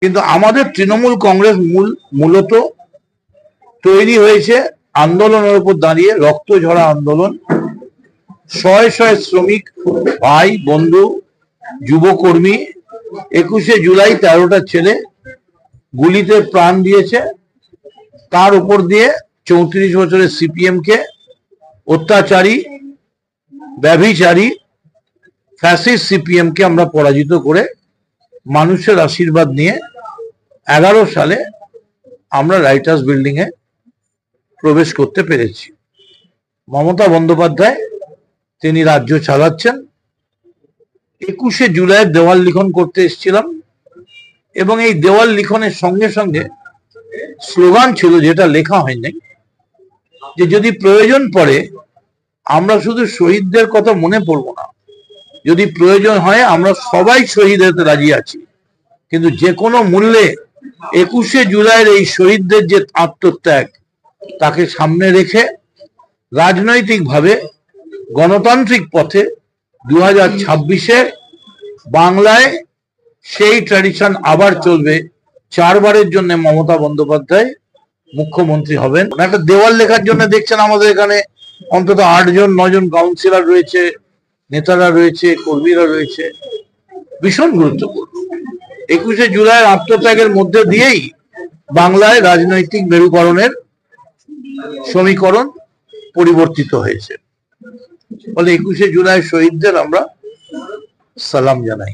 কিন্তু আমাদের তৃণমূল কংগ্রেস মূলত তৈরি হয়েছে আন্দোলনের উপর দাঁড়িয়ে, রক্ত ঝরা আন্দোলন। শয়ে শয়ে শ্রমিক ভাই বন্ধু যুবকর্মী 21শে জুলাই 13টা ছেলে গুলিতে প্রাণ দিয়েছে। তার উপর দিয়ে 34 বছরের সিপিএম কে অত্যাচারী, ব্যভিচারী, ফ্যাসিস্ট সিপিএম কে আমরা পরাজিত করে মানুষের আশীর্বাদ নিয়ে 11 সালে আমরা রাইটার্স বিল্ডিং এ প্রবেশ করতে পেরেছি। মমতা বন্দ্যোপাধ্যায় তিনি রাজ্য চালাচ্ছেন। 21শে জুলাই দেওয়াল লিখন করতে এসেছিলাম এবং এই দেওয়াল লিখনের সঙ্গে সঙ্গে স্লোগান ছিল, যেটা লেখা হয়নি, যে যদি প্রয়োজন পড়ে আমরা শুধু শহীদদের কথা মনে পড়ব না, যদি প্রয়োজন হয় আমরা সবাই শহীদ হতে রাজি আছি, কিন্তু যে কোনো মূল্যে 21শে জুলাইয়ের এই শহীদদের যে আত্মত্যাগ তাকে সামনে রেখে রাজনৈতিকভাবে গণতান্ত্রিক পথে 2026-এ বাংলায় সেই ট্র্যাডিশন আবার চলবে। 4 বারের জন্য মমতা বন্দ্যোপাধ্যায় মুখ্যমন্ত্রী হবেন। একটা দেওয়াল লেখার জন্য দেখছেন আমাদের এখানে অন্তত 8-9 জন কাউন্সিলর রয়েছে, নেতারা রয়েছে, কর্মীরা রয়েছে। ভীষণ গুরুত্বপূর্ণ। 21শে জুলাইয়ের আত্মত্যাগের মধ্যে দিয়েই বাংলায় রাজনৈতিক মেরুকরণের সমীকরণ পরিবর্তিত হয়েছে। ফলে 21শে জুলাই শহীদদের আমরা সালাম জানাই।